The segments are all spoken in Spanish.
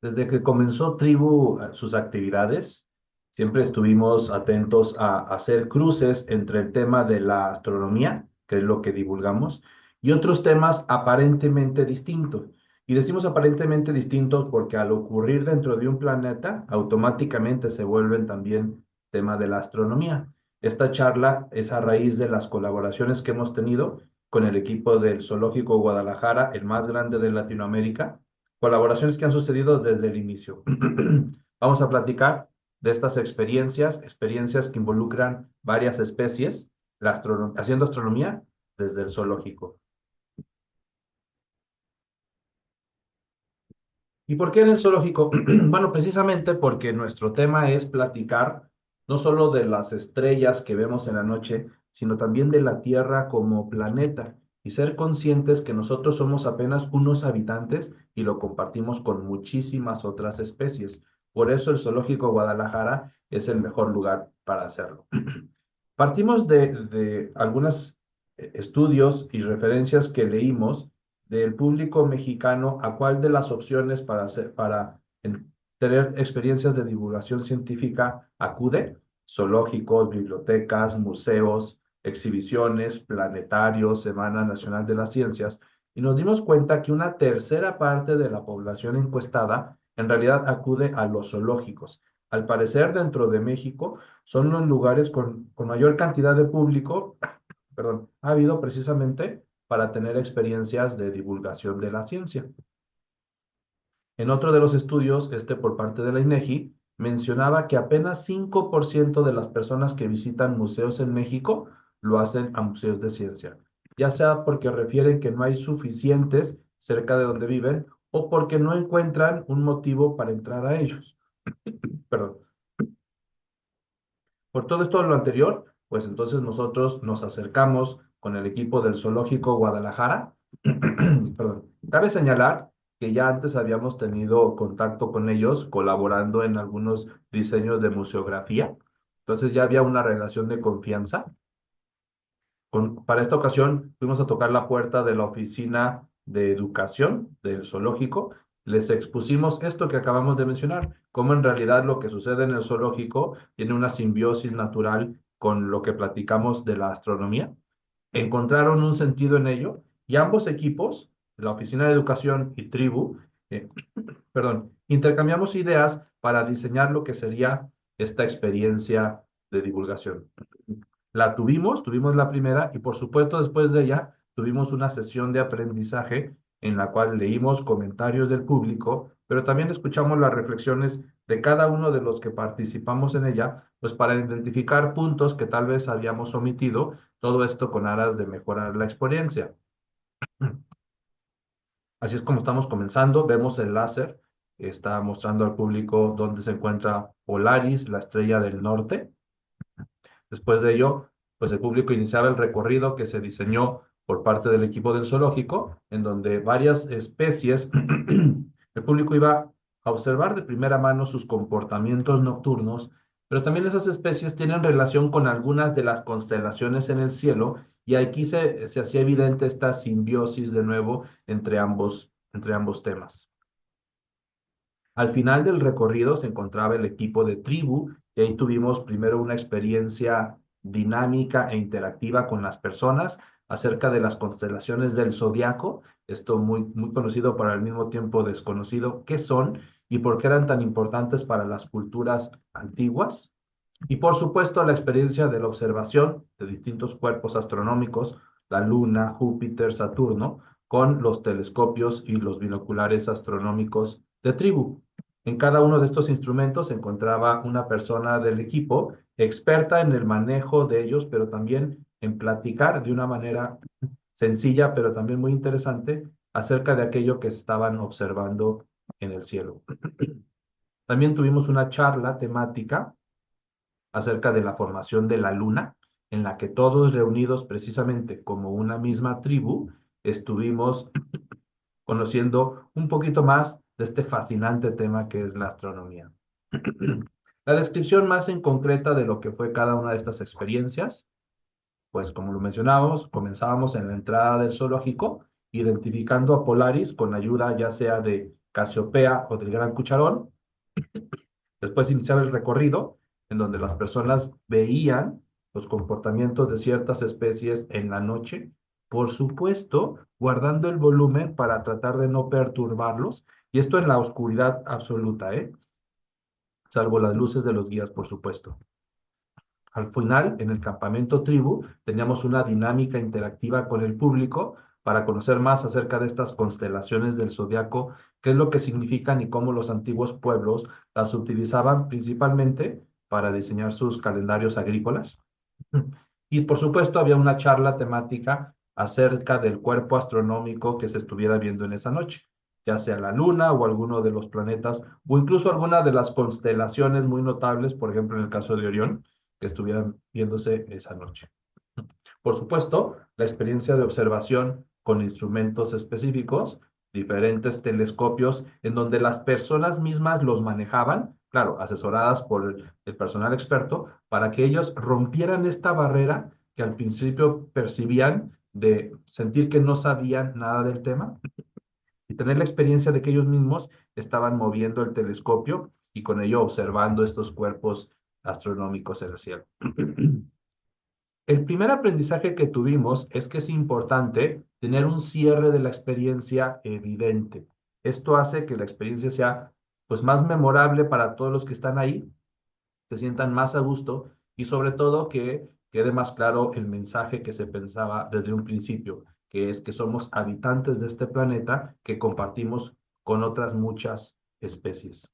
Desde que comenzó Tribu sus actividades, siempre estuvimos atentos a hacer cruces entre el tema de la astronomía, que es lo que divulgamos, y otros temas aparentemente distintos. Y decimos aparentemente distintos porque al ocurrir dentro de un planeta, automáticamente se vuelven también tema de la astronomía. Esta charla es a raíz de las colaboraciones que hemos tenido con el equipo del Zoológico Guadalajara, el más grande de Latinoamérica, colaboraciones que han sucedido desde el inicio. Vamos a platicar de estas experiencias que involucran varias especies, haciendo astronomía desde el zoológico. ¿Y por qué en el zoológico? Bueno, precisamente porque nuestro tema es platicar no solo de las estrellas que vemos en la noche, sino también de la Tierra como planeta y ser conscientes que nosotros somos apenas unos habitantes y lo compartimos con muchísimas otras especies. Por eso el Zoológico Guadalajara es el mejor lugar para hacerlo. Partimos de algunos estudios y referencias que leímos del público mexicano a cuál de las opciones tener experiencias de divulgación científica acude: zoológicos, bibliotecas, museos, exhibiciones, planetarios, Semana Nacional de las Ciencias, y nos dimos cuenta que una tercera parte de la población encuestada en realidad acude a los zoológicos. Al parecer, dentro de México son los lugares con mayor cantidad de público, perdón, ha habido precisamente para tener experiencias de divulgación de la ciencia. En otro de los estudios, por parte de la INEGI, mencionaba que apenas 5% de las personas que visitan museos en México lo hacen a museos de ciencia, ya sea porque refieren que no hay suficientes cerca de donde viven o porque no encuentran un motivo para entrar a ellos. Perdón. Por todo esto lo anterior, pues entonces nosotros nos acercamos con el equipo del Zoológico Guadalajara. Perdón. Cabe señalar que ya antes habíamos tenido contacto con ellos, colaborando en algunos diseños de museografía. Entonces ya había una relación de confianza. Para esta ocasión fuimos a tocar la puerta de la oficina de educación del zoológico. Les expusimos esto que acabamos de mencionar, cómo en realidad lo que sucede en el zoológico tiene una simbiosis natural con lo que platicamos de la astronomía. Encontraron un sentido en ello y ambos equipos, la oficina de educación y Tribu, eh, perdón, intercambiamos ideas para diseñar lo que sería esta experiencia de divulgación. La tuvimos la primera y por supuesto después de ella tuvimos una sesión de aprendizaje en la cual leímos comentarios del público, pero también escuchamos las reflexiones de cada uno de los que participamos en ella, pues para identificar puntos que tal vez habíamos omitido, todo esto con aras de mejorar la experiencia. Así es como estamos comenzando. Vemos el láser, está mostrando al público dónde se encuentra Polaris, la estrella del norte. Después de ello, pues el público iniciaba el recorrido que se diseñó por parte del equipo del zoológico, en donde varias especies, el público iba a observar de primera mano sus comportamientos nocturnos, pero también esas especies tienen relación con algunas de las constelaciones en el cielo, y aquí se hacía evidente esta simbiosis de nuevo entre ambos temas. Al final del recorrido se encontraba el equipo de Tribu y ahí tuvimos primero una experiencia dinámica e interactiva con las personas acerca de las constelaciones del zodiaco, esto muy conocido pero al mismo tiempo desconocido, qué son y por qué eran tan importantes para las culturas antiguas. Y por supuesto la experiencia de la observación de distintos cuerpos astronómicos, la Luna, Júpiter, Saturno, con los telescopios y los binoculares astronómicos de Tribu. En cada uno de estos instrumentos se encontraba una persona del equipo experta en el manejo de ellos, pero también en platicar de una manera sencilla, pero también muy interesante, acerca de aquello que estaban observando en el cielo. También tuvimos una charla temática acerca de la formación de la luna, en la que todos reunidos precisamente como una misma tribu, estuvimos conociendo un poquito más de este fascinante tema que es la astronomía. La descripción más en concreta de lo que fue cada una de estas experiencias, pues como lo mencionábamos, comenzábamos en la entrada del zoológico, identificando a Polaris con ayuda ya sea de Casiopea o del Gran Cucharón. Después iniciaba el recorrido en donde las personas veían los comportamientos de ciertas especies en la noche, por supuesto, guardando el volumen para tratar de no perturbarlos, y esto en la oscuridad absoluta, salvo las luces de los guías, por supuesto. Al final, en el campamento tribu, teníamos una dinámica interactiva con el público para conocer más acerca de estas constelaciones del zodiaco, qué es lo que significan y cómo los antiguos pueblos las utilizaban principalmente para diseñar sus calendarios agrícolas. Y por supuesto, había una charla temática acerca del cuerpo astronómico que se estuviera viendo en esa noche, ya sea la Luna o alguno de los planetas, o incluso alguna de las constelaciones muy notables, por ejemplo, en el caso de Orión, que estuvieran viéndose esa noche. Por supuesto, la experiencia de observación con instrumentos específicos, diferentes telescopios, en donde las personas mismas los manejaban, claro, asesoradas por el personal experto, para que ellos rompieran esta barrera que al principio percibían de sentir que no sabían nada del tema y tener la experiencia de que ellos mismos estaban moviendo el telescopio y con ello observando estos cuerpos astronómicos en el cielo. El primer aprendizaje que tuvimos es que es importante tener un cierre de la experiencia evidente. Esto hace que la experiencia sea pues más memorable para todos los que están ahí, se sientan más a gusto y sobre todo que quede más claro el mensaje que se pensaba desde un principio, que es que somos habitantes de este planeta que compartimos con otras muchas especies.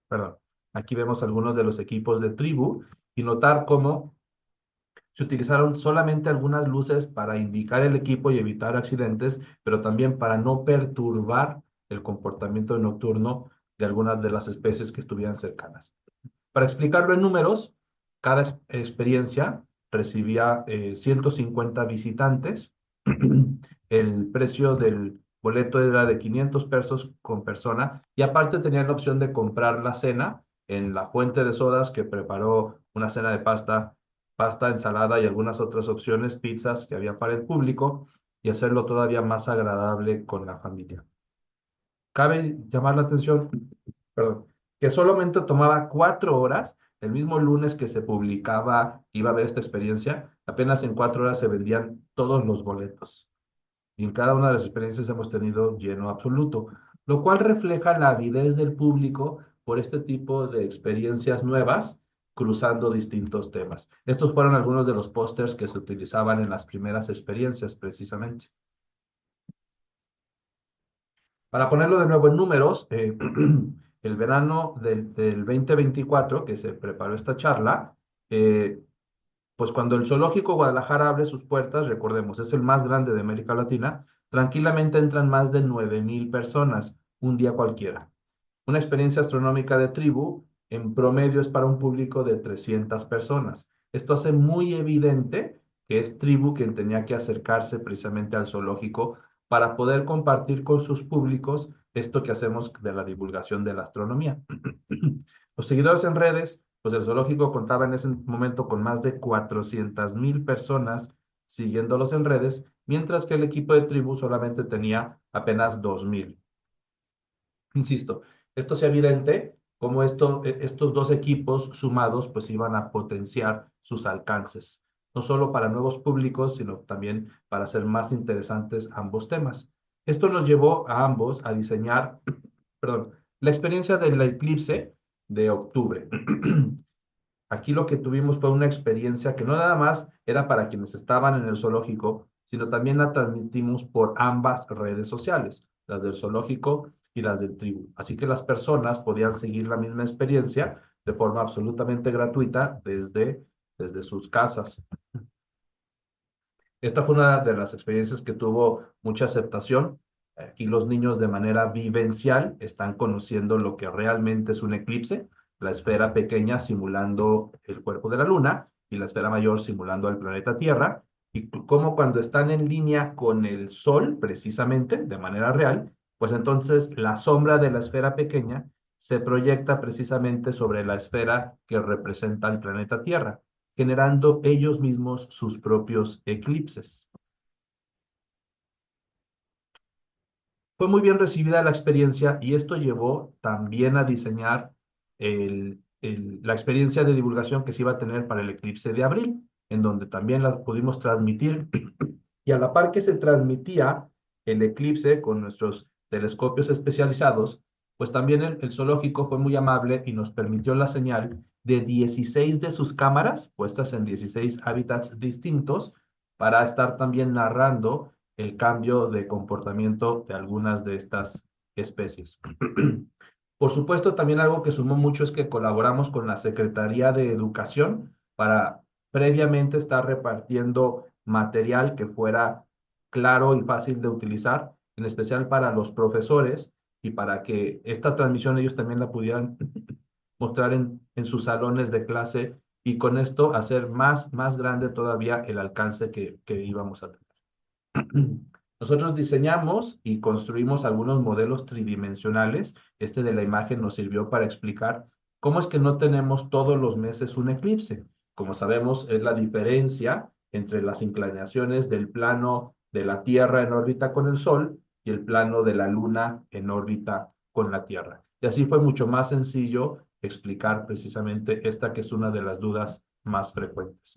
Perdón. Aquí vemos algunos de los equipos de tribu y notar cómo se utilizaron solamente algunas luces para indicar el equipo y evitar accidentes, pero también para no perturbar el comportamiento nocturno de algunas de las especies que estuvieran cercanas. Para explicarlo en números, cada experiencia recibía 150 visitantes. El precio del boleto era de 500 pesos con persona y aparte tenían la opción de comprar la cena en la fuente de sodas que preparó una cena de pasta, ensalada y algunas otras opciones, pizzas que había para el público y hacerlo todavía más agradable con la familia. Cabe llamar la atención, perdón, que solamente tomaba 4 horas, el mismo lunes que se publicaba, iba a haber esta experiencia, apenas en 4 horas se vendían todos los boletos. Y en cada una de las experiencias hemos tenido lleno absoluto, lo cual refleja la avidez del público por este tipo de experiencias nuevas, cruzando distintos temas. Estos fueron algunos de los pósters que se utilizaban en las primeras experiencias, precisamente. Para ponerlo de nuevo en números, el verano del 2024 que se preparó esta charla, eh, pues cuando el Zoológico Guadalajara abre sus puertas, recordemos, es el más grande de América Latina, tranquilamente entran más de 9,000 personas un día cualquiera. Una experiencia astronómica de tribu en promedio es para un público de 300 personas. Esto hace muy evidente que es tribu quien tenía que acercarse precisamente al zoológico para poder compartir con sus públicos esto que hacemos de la divulgación de la astronomía. Los seguidores en redes, pues el zoológico contaba en ese momento con más de 400,000 personas siguiéndolos en redes, mientras que el equipo de tribu solamente tenía apenas 2,000. Insisto, esto es evidente como estos dos equipos sumados pues iban a potenciar sus alcances, no solo para nuevos públicos, sino también para hacer más interesantes ambos temas. Esto nos llevó a ambos a diseñar, perdón, la experiencia del eclipse de octubre. Aquí lo que tuvimos fue una experiencia que no nada más era para quienes estaban en el zoológico, sino también la transmitimos por ambas redes sociales, las del zoológico y las del tribu. Así que las personas podían seguir la misma experiencia de forma absolutamente gratuita desde sus casas. Esta fue una de las experiencias que tuvo mucha aceptación. Aquí los niños de manera vivencial están conociendo lo que realmente es un eclipse, la esfera pequeña simulando el cuerpo de la luna y la esfera mayor simulando al planeta Tierra, y cómo cuando están en línea con el Sol, precisamente, de manera real, pues entonces la sombra de la esfera pequeña se proyecta precisamente sobre la esfera que representa al planeta Tierra, generando ellos mismos sus propios eclipses. Fue muy bien recibida la experiencia y esto llevó también a diseñar la experiencia de divulgación que se iba a tener para el eclipse de abril, en donde también la pudimos transmitir y a la par que se transmitía el eclipse con nuestros telescopios especializados, pues también el zoológico fue muy amable y nos permitió la señal de 16 de sus cámaras, puestas en 16 hábitats distintos, para estar también narrando el cambio de comportamiento de algunas de estas especies. Por supuesto, también algo que sumó mucho es que colaboramos con la Secretaría de Educación para previamente estar repartiendo material que fuera claro y fácil de utilizar, en especial para los profesores y para que esta transmisión ellos también la pudieran mostrar en sus salones de clase y con esto hacer más grande todavía el alcance que íbamos a tener. Nosotros diseñamos y construimos algunos modelos tridimensionales. Este de la imagen nos sirvió para explicar cómo es que no tenemos todos los meses un eclipse. Como sabemos, es la diferencia entre las inclinaciones del plano de la Tierra en órbita con el Sol y el plano de la Luna en órbita con la Tierra. Y así fue mucho más sencillo explicar precisamente esta que es una de las dudas más frecuentes.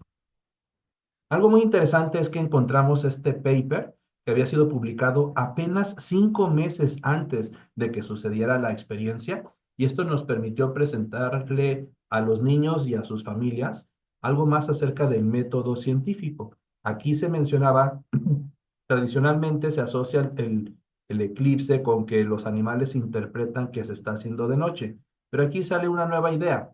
Algo muy interesante es que encontramos este paper que había sido publicado apenas 5 meses antes de que sucediera la experiencia y esto nos permitió presentarle a los niños y a sus familias algo más acerca del método científico. Aquí se mencionaba, tradicionalmente se asocia el eclipse con que los animales interpretan que se está haciendo de noche, pero aquí sale una nueva idea.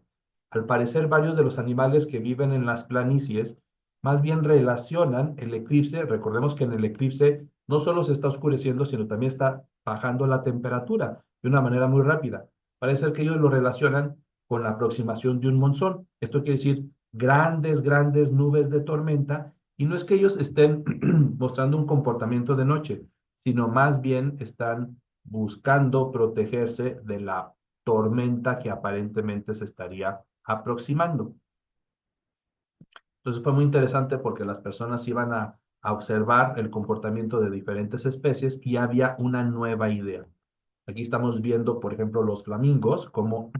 Al parecer, varios de los animales que viven en las planicies más bien relacionan el eclipse. Recordemos que en el eclipse no solo se está oscureciendo, sino también está bajando la temperatura de una manera muy rápida. Parece ser que ellos lo relacionan con la aproximación de un monzón. Esto quiere decir grandes nubes de tormenta, y no es que ellos estén mostrando un comportamiento de noche, sino más bien están buscando protegerse de la tormenta que aparentemente se estaría aproximando. Entonces fue muy interesante porque las personas iban a observar el comportamiento de diferentes especies y había una nueva idea. Aquí estamos viendo, por ejemplo, los flamingos, cómo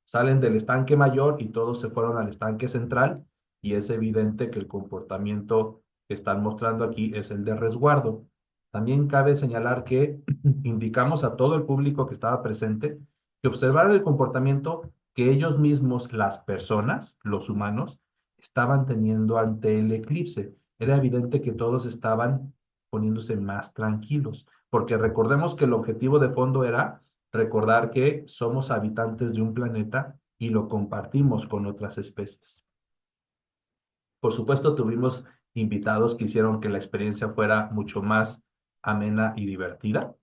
salen del estanque mayor y todos se fueron al estanque central y es evidente que el comportamiento que están mostrando aquí es el de resguardo. También cabe señalar que indicamos a todo el público que estaba presente que observaran el comportamiento que ellos mismos, las personas, los humanos, estaban teniendo ante el eclipse. Era evidente que todos estaban poniéndose más tranquilos, porque recordemos que el objetivo de fondo era recordar que somos habitantes de un planeta y lo compartimos con otras especies. Por supuesto, tuvimos invitados que hicieron que la experiencia fuera mucho más amena y divertida.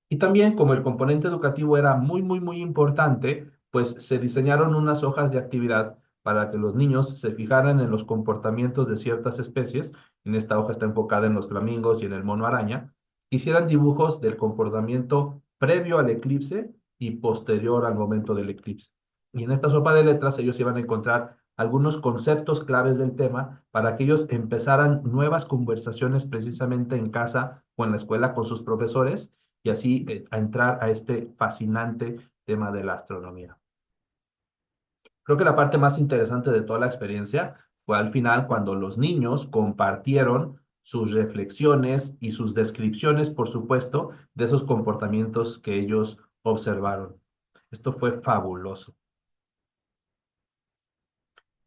Y también, como el componente educativo era muy importante, pues se diseñaron unas hojas de actividad para que los niños se fijaran en los comportamientos de ciertas especies. En esta hoja está enfocada en los flamingos y en el mono araña. Hicieran dibujos del comportamiento previo al eclipse y posterior al momento del eclipse. Y en esta sopa de letras ellos iban a encontrar algunos conceptos claves del tema para que ellos empezaran nuevas conversaciones precisamente en casa o en la escuela con sus profesores y así a entrar a este fascinante tema de la astronomía. Creo que la parte más interesante de toda la experiencia fue al final cuando los niños compartieron sus reflexiones y sus descripciones, por supuesto, de esos comportamientos que ellos observaron. Esto fue fabuloso.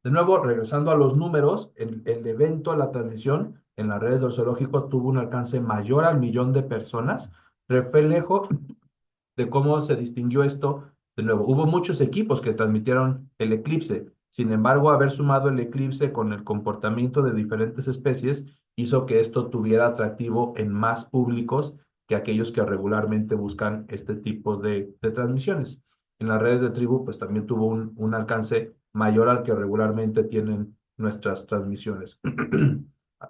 De nuevo, regresando a los números, el evento, la transmisión en las redes del zoológico tuvo un alcance mayor al 1 millón de personas, reflejo de cómo se distinguió esto. De nuevo, hubo muchos equipos que transmitieron el eclipse. Sin embargo, haber sumado el eclipse con el comportamiento de diferentes especies hizo que esto tuviera atractivo en más públicos que aquellos que regularmente buscan este tipo de transmisiones. En las redes de tribu, pues también tuvo un alcance mayor al que regularmente tienen nuestras transmisiones.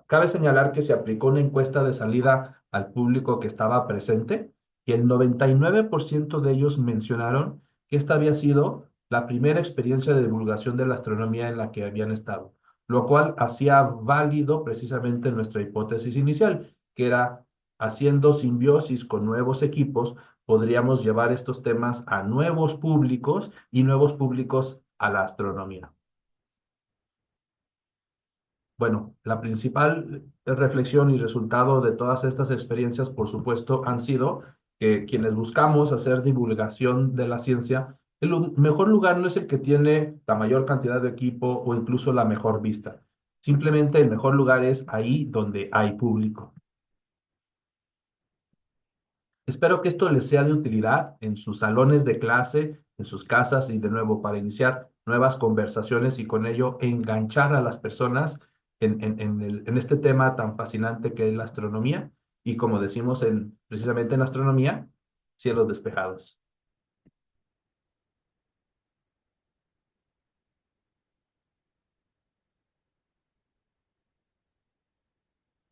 Cabe señalar que se aplicó una encuesta de salida al público que estaba presente y el 99% de ellos mencionaron que esta había sido la primera experiencia de divulgación de la astronomía en la que habían estado, lo cual hacía válido precisamente nuestra hipótesis inicial, que era haciendo simbiosis con nuevos equipos, podríamos llevar estos temas a nuevos públicos y nuevos públicos a la astronomía. Bueno, la principal reflexión y resultado de todas estas experiencias, por supuesto, han sido que quienes buscamos hacer divulgación de la ciencia, mejor lugar no es el que tiene la mayor cantidad de equipo o incluso la mejor vista. Simplemente el mejor lugar es ahí donde hay público. Espero que esto les sea de utilidad en sus salones de clase, en sus casas y de nuevo para iniciar nuevas conversaciones y con ello enganchar a las personas en este tema tan fascinante que es la astronomía y como decimos precisamente en astronomía, cielos despejados.